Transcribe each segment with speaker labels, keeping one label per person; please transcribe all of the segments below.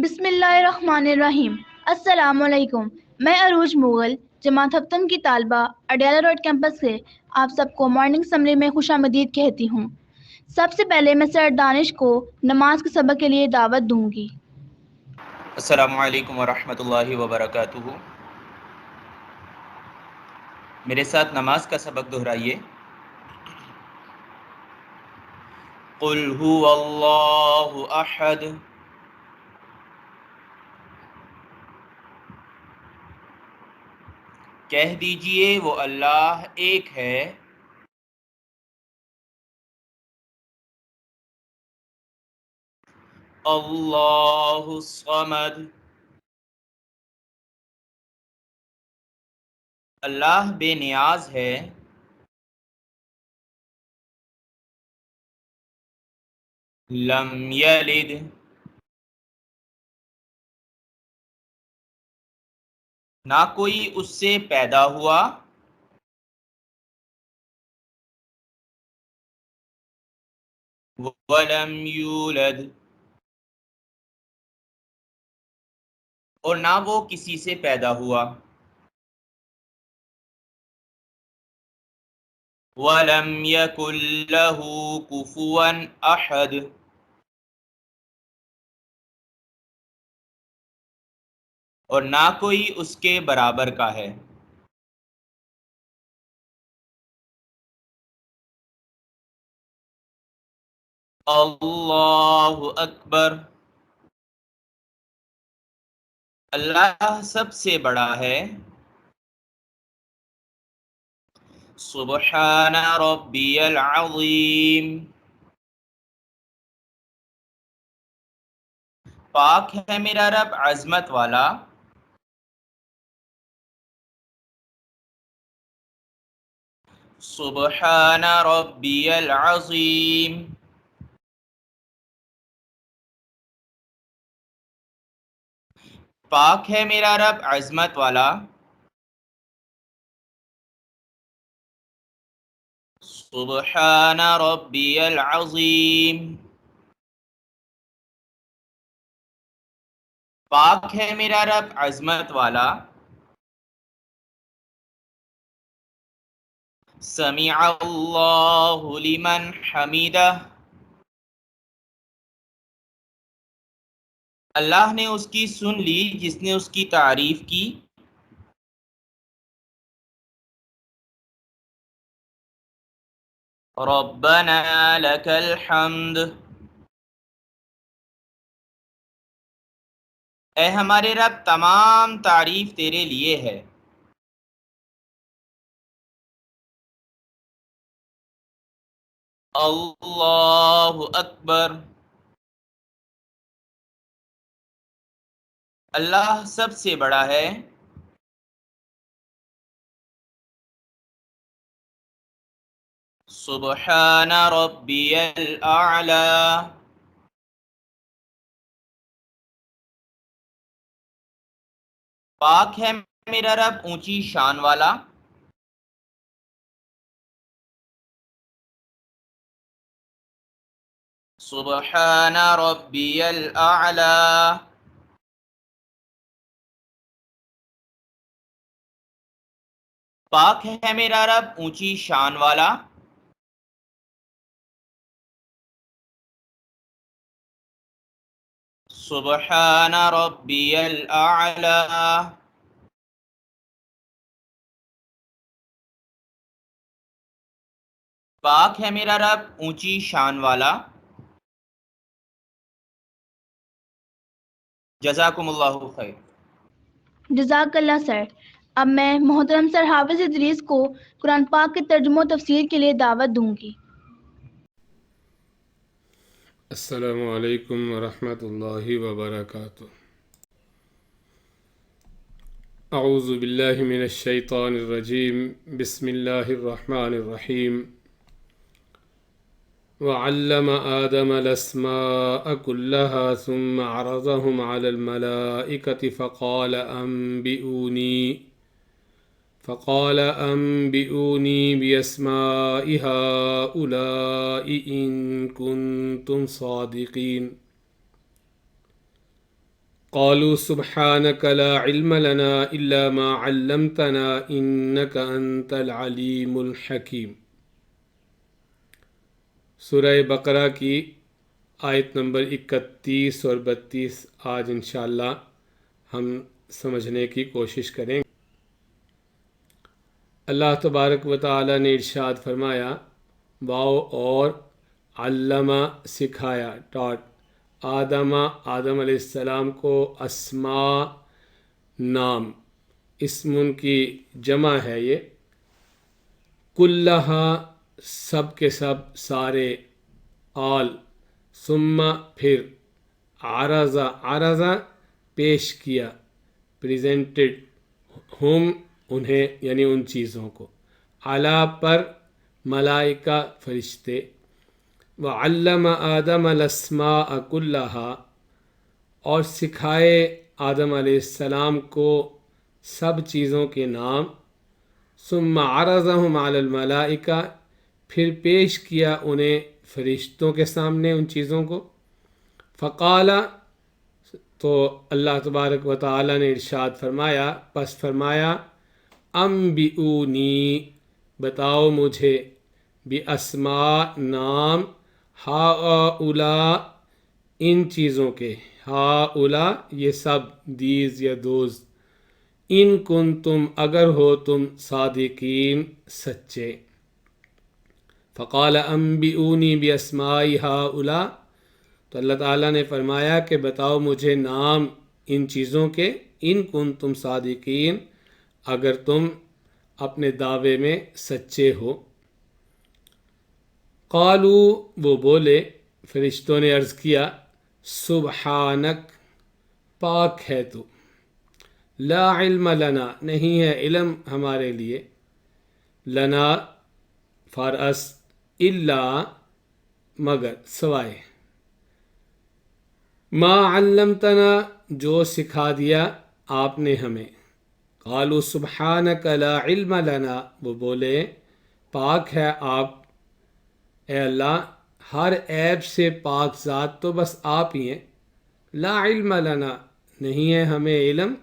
Speaker 1: بسم اللہ الرحمن الرحیم۔ السلام علیکم۔ میں عروج مغل جماعت ہفتم کی طالبہ اڈیالہ روڈ کیمپس سے آپ سب کو مارننگ سمری میں خوش آمدید کہتی ہوں۔ سب سے پہلے میں سر دانش کو نماز کے سبق کے لیے دعوت دوں گی۔
Speaker 2: السلام علیکم ورحمۃ اللہ وبرکاتہ۔ میرے ساتھ نماز کا سبق دہرائیے۔ قل هو اللہ احد، کہہ دیجئے وہ اللہ ایک ہے، اللہ الصمد، اللہ بے نیاز ہے، لم یلد، نہ کوئی اس سے پیدا ہوا، ولم یولد، اور نہ وہ کسی سے پیدا ہوا، وَلَمْ يَكُنْ لَهُ كُفُوًا أَحَدٌ، اور نہ کوئی اس کے برابر کا ہے۔ اللہ اکبر، اللہ سب سے بڑا ہے۔ سبحان ربی العظیم، پاک ہے میرا رب عظمت والا۔ سبحان ربی العظیم، پاک ہے میرا رب عظمت والا۔ سبحان ربی العظیم، پاک ہے میرا رب عظمت والا۔ سمع اللہ لمن حمیدہ، اللہ نے اس کی سن لی جس نے اس کی تعریف کی۔ ربنا لک الحمد، اے ہمارے رب تمام تعریف تیرے لیے ہے۔ اللہ اکبر، اللہ سب سے بڑا ہے۔ سبحان ربی الاعلی، پاک ہے میرا رب اونچی شان والا۔ سبحان ربی الاعلی، پاک ہے میرا رب اونچی شان والا۔ سبحان ربی الاعلی، پاک ہے میرا رب اونچی شان والا۔ جزاکم اللہ خیر۔
Speaker 1: جزاک اللہ سر۔ اب میں محترم سر حافظ ادریس کو قرآن پاک کے ترجمہ و تفسیر کے لیے دعوت دوں گی۔
Speaker 3: السلام علیکم ورحمۃ اللہ وبرکاتہ۔ اعوذ باللہ من الشیطان الرجیم، بسم اللہ الرحمن الرحیم۔ وعلم آدم الأسماء كلها ثم عرضهم على الملائكة فقال أنبئوني بأسماء هؤلاء إن كنتم صادقين۔ قالوا سبحانك لا علم لنا إلا ما علمتنا إنك أنت العليم الحكيم۔ سورہ بقرہ کی آیت نمبر 31 اور 32 آج انشاءاللہ ہم سمجھنے کی کوشش کریں گے۔ اللہ تبارک و تعالی نے ارشاد فرمایا، واو اور علمہ سکھایا، ٹاٹ، آدم علیہ السلام کو اسماء نام، اسم کی جمع ہے یہ، کلہا سب کے سب، سارے، آل، ثم پھر، عرضہ پیش کیا، پریزنٹڈ، ہم انہیں یعنی ان چیزوں کو، علا پر، ملائکہ فرشتے، وعلم آدم الاسماء کلہا اور سکھائے آدم علیہ السلام کو سب چیزوں کے نام، ثم عرضہم علی الملائکہ پھر پیش کیا انہیں فرشتوں کے سامنے ان چیزوں کو، فقال تو اللہ تبارک و تعالی نے ارشاد فرمایا، پس فرمایا، انبئونی بتاؤ مجھے، باسماء نام، ہؤلاء ان چیزوں کے، ہؤلاء یہ سب، دیز یا دوز، ان کنتم اگر ہو تم، صادقین سچے۔ فقال انبئونی باسماء ہؤلاء تو اللہ تعالیٰ نے فرمایا کہ بتاؤ مجھے نام ان چیزوں کے، ان کنتم صادقین اگر تم اپنے دعوے میں سچے ہو۔ قالو وہ بولے، فرشتوں نے عرض کیا، سبحانک پاک ہے تو، لا علم لنا نہیں ہے علم ہمارے لیے، لنا فار اس، الا مگر، سوائے، ما علمتنا جو سکھا دیا آپ نے ہمیں۔ قالوا سبحانک لا علم لنا وہ بولے پاک ہے آپ اے اللہ، ہر عیب سے پاک ذات تو بس آپ ہی ہیں، لا علم لنا نہیں ہے ہمیں علم،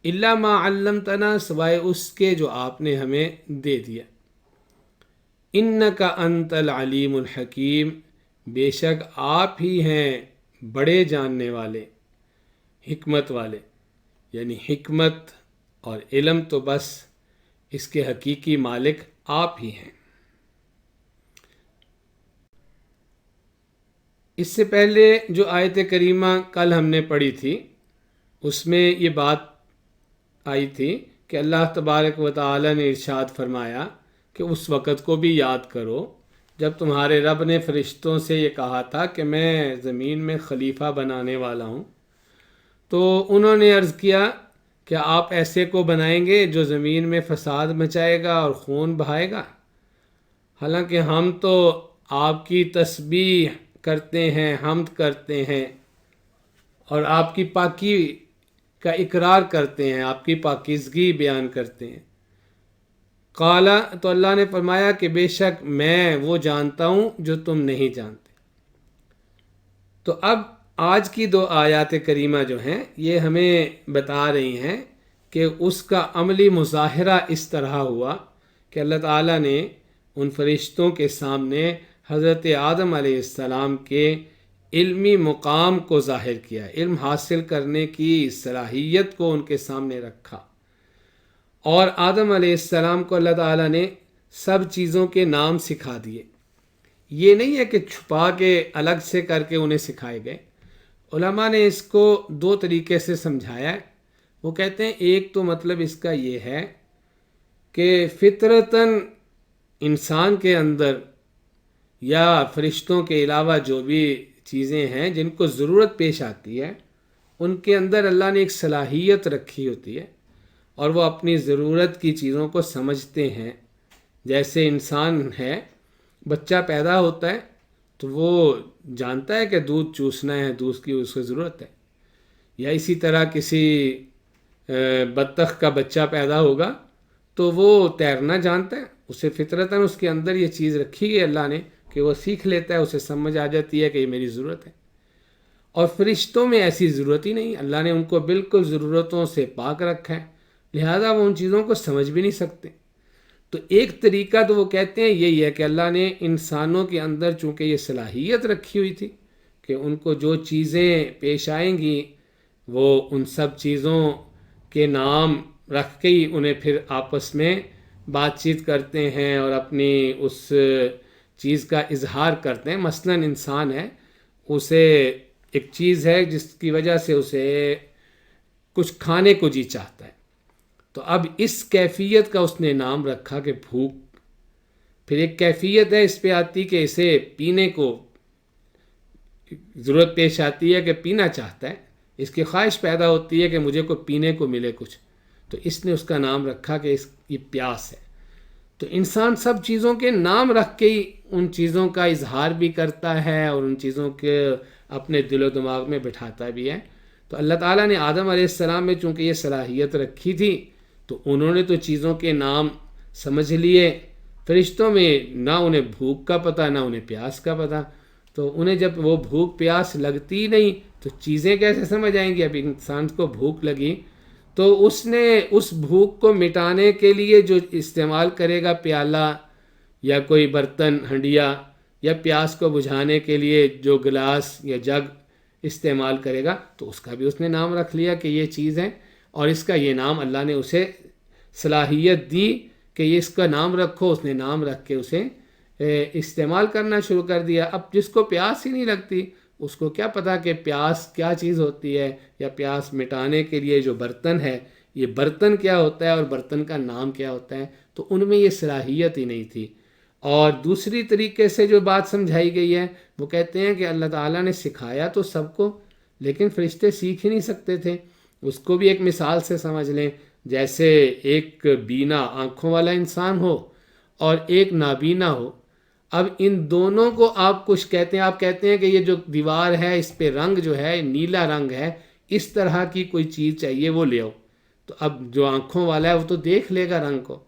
Speaker 3: الا ما علمتنا سوائے اس کے جو آپ نے ہمیں دے دیا، انک انت العلیم الحکیم بے شک آپ ہی ہیں بڑے جاننے والے، حکمت والے، یعنی حکمت اور علم تو بس اس کے حقیقی مالک آپ ہی ہیں۔ اس سے پہلے جو آیت کریمہ کل ہم نے پڑھی تھی اس میں یہ بات آئی تھی کہ اللہ تبارک و تعالی نے ارشاد فرمایا کہ اس وقت کو بھی یاد کرو جب تمہارے رب نے فرشتوں سے یہ کہا تھا کہ میں زمین میں خلیفہ بنانے والا ہوں، تو انہوں نے عرض کیا کہ آپ ایسے کو بنائیں گے جو زمین میں فساد مچائے گا اور خون بہائے گا، حالانکہ ہم تو آپ کی تسبیح کرتے ہیں، حمد کرتے ہیں اور آپ کی پاکی کا اقرار کرتے ہیں، آپ کی پاکیزگی بیان کرتے ہیں۔ قال تو اللہ نے فرمایا کہ بے شک میں وہ جانتا ہوں جو تم نہیں جانتے۔ تو اب آج کی دو آیات کریمہ جو ہیں یہ ہمیں بتا رہی ہیں کہ اس کا عملی مظاہرہ اس طرح ہوا کہ اللہ تعالیٰ نے ان فرشتوں کے سامنے حضرت آدم علیہ السلام کے علمی مقام کو ظاہر کیا، علم حاصل کرنے کی صلاحیت کو ان کے سامنے رکھا، اور آدم علیہ السلام کو اللہ تعالیٰ نے سب چیزوں کے نام سکھا دیے۔ یہ نہیں ہے کہ چھپا کے الگ سے کر کے انہیں سکھائے گئے، علماء نے اس کو دو طریقے سے سمجھایا ہے۔ وہ کہتے ہیں ایک تو مطلب اس کا یہ ہے کہ فطرتاً انسان کے اندر یا فرشتوں کے علاوہ جو بھی چیزیں ہیں جن کو ضرورت پیش آتی ہے ان کے اندر اللہ نے ایک صلاحیت رکھی ہوتی ہے اور وہ اپنی ضرورت کی چیزوں کو سمجھتے ہیں۔ جیسے انسان ہے، بچہ پیدا ہوتا ہے تو وہ جانتا ہے کہ دودھ چوسنا ہے، دودھ کی اس کو ضرورت ہے، یا اسی طرح کسی بطخ کا بچہ پیدا ہوگا تو وہ تیرنا جانتا ہے، اسے فطرتاً اس کے اندر یہ چیز رکھی گئی اللہ نے کہ وہ سیکھ لیتا ہے، اسے سمجھ آ جاتی ہے کہ یہ میری ضرورت ہے۔ اور فرشتوں میں ایسی ضرورت ہی نہیں، اللہ نے ان کو بالکل ضرورتوں سے پاک رکھا ہے، لہذا وہ ان چیزوں کو سمجھ بھی نہیں سکتے۔ تو ایک طریقہ تو وہ کہتے ہیں یہی ہے کہ اللہ نے انسانوں کے اندر چونکہ یہ صلاحیت رکھی ہوئی تھی کہ ان کو جو چیزیں پیش آئیں گی وہ ان سب چیزوں کے نام رکھ کے ہی انہیں پھر آپس میں بات چیت کرتے ہیں اور اپنی اس چیز کا اظہار کرتے ہیں۔ مثلا انسان ہے، اسے ایک چیز ہے جس کی وجہ سے اسے کچھ کھانے کو جی چاہتا ہے، تو اب اس کیفیت کا اس نے نام رکھا کہ بھوک۔ پھر ایک کیفیت ہے اس پہ آتی کہ اسے پینے کو ضرورت پیش آتی ہے کہ پینا چاہتا ہے، اس کی خواہش پیدا ہوتی ہے کہ مجھے کو پینے کو ملے کچھ، تو اس نے اس کا نام رکھا کہ یہ پیاس ہے۔ تو انسان سب چیزوں کے نام رکھ کے ہی ان چیزوں کا اظہار بھی کرتا ہے اور ان چیزوں کے اپنے دل و دماغ میں بٹھاتا بھی ہے۔ تو اللہ تعالیٰ نے آدم علیہ السلام میں چونکہ یہ صلاحیت رکھی تھی تو انہوں نے تو چیزوں کے نام سمجھ لیے۔ فرشتوں میں نہ انہیں بھوک کا پتہ نہ انہیں پیاس کا پتہ، تو انہیں جب وہ بھوک پیاس لگتی نہیں تو چیزیں کیسے سمجھ آئیں گی؟ اب انسان کو بھوک لگی تو اس نے اس بھوک کو مٹانے کے لیے جو استعمال کرے گا پیالہ یا کوئی برتن ہنڈیا، یا پیاس کو بجھانے کے لیے جو گلاس یا جگ استعمال کرے گا، تو اس کا بھی اس نے نام رکھ لیا کہ یہ چیز ہے، اور اس کا یہ نام اللہ نے اسے صلاحیت دی کہ یہ اس کا نام رکھو، اس نے نام رکھ کے اسے استعمال کرنا شروع کر دیا۔ اب جس کو پیاس ہی نہیں لگتی اس کو کیا پتا کہ پیاس کیا چیز ہوتی ہے، یا پیاس مٹانے کے لیے جو برتن ہے یہ برتن کیا ہوتا ہے اور برتن کا نام کیا ہوتا ہے، تو ان میں یہ صلاحیت ہی نہیں تھی۔ اور دوسری طریقے سے جو بات سمجھائی گئی ہے وہ کہتے ہیں کہ اللہ تعالیٰ نے سکھایا تو سب کو، لیکن فرشتے سیکھ ہی نہیں سکتے تھے۔ اس کو بھی ایک مثال سے سمجھ لیں، جیسے ایک بینا آنکھوں والا انسان ہو اور ایک نابینا ہو۔ اب ان دونوں کو آپ کچھ کہتے ہیں، آپ کہتے ہیں کہ یہ جو دیوار ہے اس پہ رنگ جو ہے نیلا رنگ ہے، اس طرح کی کوئی چیز چاہیے وہ لے آؤ، تو اب جو آنکھوں والا ہے وہ تو دیکھ لے گا رنگ کو،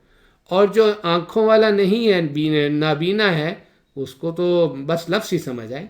Speaker 3: اور جو آنکھوں والا نہیں ہے نابینا ہے اس کو تو بس لفظ ہی سمجھ آئے،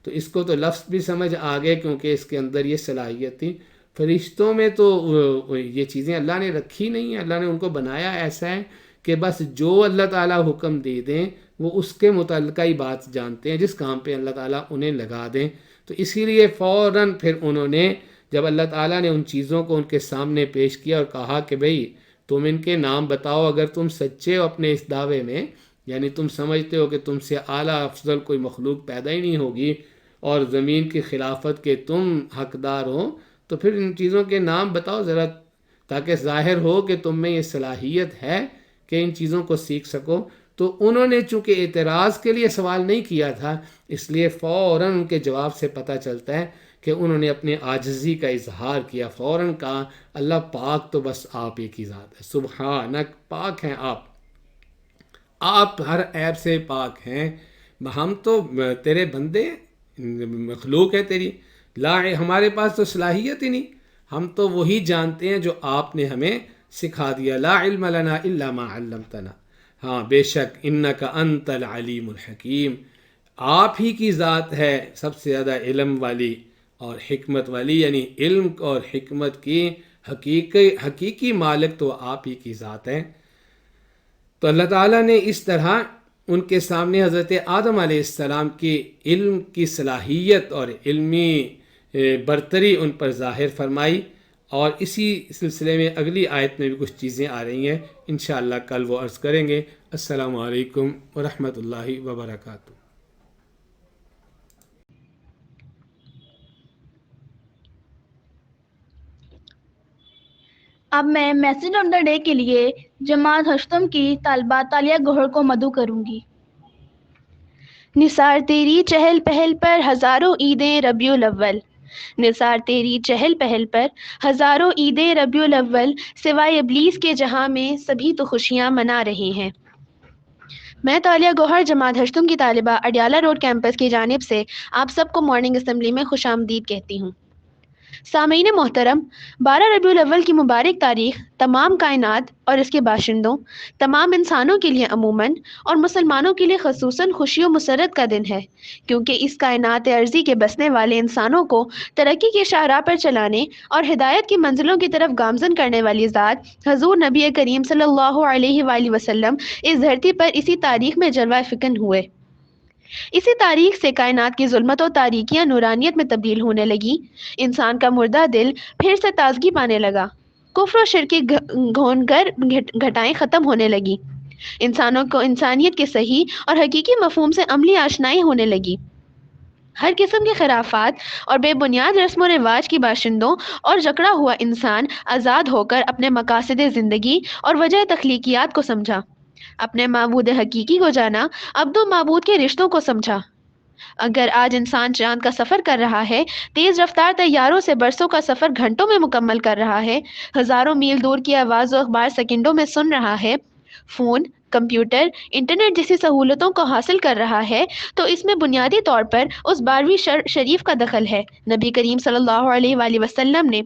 Speaker 3: تو اس کو تو لفظ بھی سمجھ آ گئے کیونکہ اس کے اندر یہ صلاحیت تھی۔ فرشتوں میں تو یہ چیزیں اللہ نے رکھی نہیں ہیں، اللہ نے ان کو بنایا ایسا ہے کہ بس جو اللہ تعالیٰ حکم دے دیں وہ اس کے متعلقہ ہی بات جانتے ہیں، جس کام پہ اللہ تعالیٰ انہیں لگا دیں۔ تو اسی لیے فوراً پھر انہوں نے جب اللہ تعالیٰ نے ان چیزوں کو ان کے سامنے پیش کیا اور کہا کہ بھئی تم ان کے نام بتاؤ، اگر تم سچے ہو اپنے اس دعوے میں، یعنی تم سمجھتے ہو کہ تم سے اعلیٰ افضل کوئی مخلوق پیدا ہی نہیں ہوگی اور زمین کی خلافت کے تم حقدار ہو، تو پھر ان چیزوں کے نام بتاؤ ذرا، تاکہ ظاہر ہو کہ تم میں یہ صلاحیت ہے کہ ان چیزوں کو سیکھ سکو۔ تو انہوں نے چونکہ اعتراض کے لیے سوال نہیں کیا تھا، اس لیے فوراً ان کے جواب سے پتہ چلتا ہے کہ انہوں نے اپنے عاجزی کا اظہار کیا، فوراً کہا اللہ پاک تو بس آپ ایک ہی ذات ہے، سبحانک، پاک ہیں آپ ہر عیب سے پاک ہیں، ہم تو تیرے بندے مخلوق ہے تیری، لا ہمارے پاس تو صلاحیت ہی نہیں، ہم تو وہی جانتے ہیں جو آپ نے ہمیں سکھا دیا، لا علم لنا الا ما علمتنا، ہاں بے شک انک انت العلیم الحکیم، آپ ہی کی ذات ہے سب سے زیادہ علم والی اور حکمت والی، یعنی علم اور حکمت کی حقیقی مالک تو آپ ہی کی ذات ہے۔ تو اللہ تعالیٰ نے اس طرح ان کے سامنے حضرت آدم علیہ السلام کی علم کی صلاحیت اور علمی برتری ان پر ظاہر فرمائی، اور اسی سلسلے میں اگلی آیت میں بھی کچھ چیزیں آ رہی ہیں، انشاءاللہ کل وہ عرض کریں گے۔ السلام علیکم ورحمۃ اللہ وبرکاتہ۔
Speaker 1: اب میں میسج آف دا ڈے کے لیے جماعت ہشتم کی طالبہ تالیہ گوہر کو مدعو کروں گی۔ نثار تیری چہل پہل پر ہزاروں عیدیں ربیع الاول، نثار تیری چہل پہل پر ہزاروں عیدیں ربیع الاول، سوائے ابلیس کے جہاں میں سبھی تو خوشیاں منا رہے ہیں۔ میں تالیہ گوہر جماعت ہشتم کی طالبہ اڈیالہ روڈ کیمپس کی جانب سے آپ سب کو مارننگ اسمبلی میں خوش آمدید کہتی ہوں۔
Speaker 4: سامعین محترم، 12 ربیع الاول کی مبارک تاریخ تمام کائنات اور اس کے باشندوں، تمام انسانوں کے لیے عموماً اور مسلمانوں کے لیے خصوصاً خوشی و مسرت کا دن ہے، کیونکہ اس کائنات عرضی کے بسنے والے انسانوں کو ترقی کی شاہراہ پر چلانے اور ہدایت کی منزلوں کی طرف گامزن کرنے والی ذات حضور نبی کریم صلی اللہ علیہ وآلہ وسلم اس دھرتی پر اسی تاریخ میں جلوہ فکن ہوئے۔ اسی تاریخ سے کائنات کی ظلمت و تاریکیاں نورانیت میں تبدیل ہونے لگی، انسان کا مردہ دل پھر سے تازگی پانے لگا، کفر و شرک کی گھونگر گھٹائیں ختم ہونے لگی، انسانوں کو انسانیت کے صحیح اور حقیقی مفہوم سے عملی آشنائی ہونے لگی، ہر قسم کے خرافات اور بے بنیاد رسم و رواج کی باشندوں اور جکڑا ہوا انسان آزاد ہو کر اپنے مقاصد زندگی اور وجہ تخلیقیات کو سمجھا، اپنے معبود حقیقی کو جانا، عبد و معبود کے رشتوں کو سمجھا۔ اگر آج انسان چاند کا سفر کر رہا ہے، تیز رفتار طیاروں سے برسوں کا سفر گھنٹوں میں مکمل کر رہا ہے، ہزاروں میل دور کی آواز و اخبار سیکنڈوں میں سن رہا ہے، فون، کمپیوٹر، انٹرنیٹ جیسی سہولتوں کو حاصل کر رہا ہے، تو اس میں بنیادی طور پر اس 12ویں شریف کا دخل ہے۔ نبی کریم صلی اللہ علیہ وآلہ وسلم نے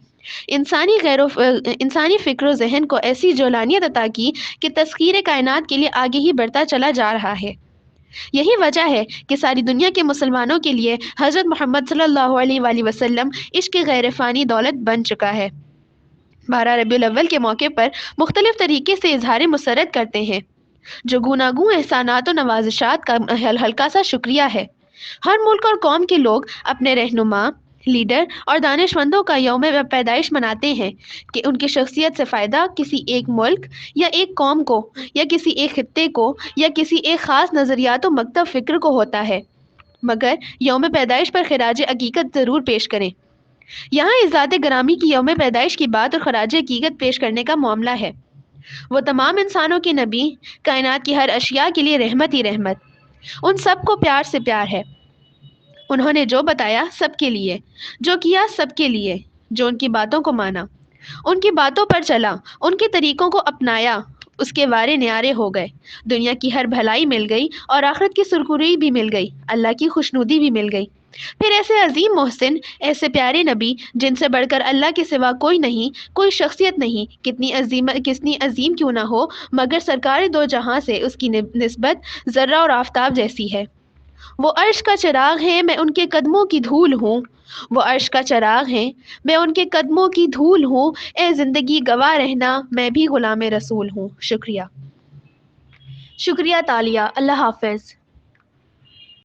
Speaker 4: انسانی فکر و ذہن کو ایسی جولانیت عطا کی کہ تسخیر کائنات کے لیے آگے ہی بڑھتا چلا جا رہا ہے۔ یہی وجہ ہے کہ ساری دنیا کے مسلمانوں کے لیے حضرت محمد صلی اللہ علیہ وآلہ وسلم عشق غیر فانی دولت بن چکا ہے۔ 12 ربیع الاول کے موقع پر مختلف طریقے سے اظہار مسرت کرتے ہیں، جو گوناگوں احسانات و نوازشات کا ہلکا سا شکریہ ہے۔ ہر ملک اور قوم کے لوگ اپنے رہنما، لیڈر اور دانشمندوں کا یوم پیدائش مناتے ہیں کہ ان کی شخصیت سے فائدہ کسی ایک ملک یا ایک قوم کو یا کسی ایک خطے کو یا کسی ایک خاص نظریات و مکتب فکر کو ہوتا ہے، مگر یوم پیدائش پر خراج عقیدت ضرور پیش کریں۔ یہاں اس ذات گرامی کی یوم پیدائش کی بات اور خراج عقیدت پیش کرنے کا معاملہ ہے۔ وہ تمام انسانوں کے نبی، کائنات کی ہر اشیاء کے لیے رحمت ہی رحمت، ان سب کو پیار سے پیار ہے۔ انہوں نے جو بتایا سب کے لیے، جو کیا سب کے لیے، جو ان کی باتوں کو مانا، ان کی باتوں پر چلا، ان کے طریقوں کو اپنایا، اس کے وارے نیارے ہو گئے، دنیا کی ہر بھلائی مل گئی اور آخرت کی سرخروئی بھی مل گئی، اللہ کی خوشنودی بھی مل گئی۔ پھر ایسے عظیم محسن، ایسے پیارے نبی جن سے بڑھ کر اللہ کے سوا کوئی نہیں، کوئی شخصیت نہیں، کتنی عظیم کیوں نہ ہو، مگر سرکار دو جہاں سے اس کی نسبت ذرہ اور آفتاب جیسی ہے۔ وہ عرش کا چراغ ہے، میں ان کے قدموں کی دھول ہوں، وہ عرش کا چراغ ہیں، میں ان کے قدموں کی دھول ہوں، اے زندگی گواہ رہنا، میں بھی غلام رسول ہوں۔ شکریہ۔
Speaker 1: شکریہ تالیہ، اللہ حافظ۔